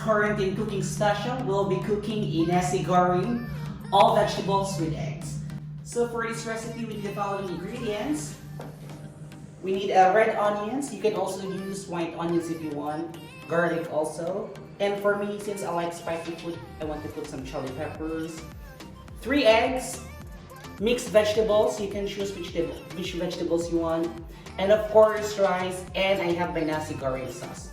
quarantine cooking special, we'll be cooking a nasi goreng, all vegetables with eggs. So for this recipe, we need the following ingredients. We need red onions. You can also use white onions if you want. Garlic also. And for me, since I like spicy food, I want to put some chili peppers. 3 eggs. Mixed vegetables. You can choose which vegetables you want. And of course, rice. And I have my nasi goreng sauce.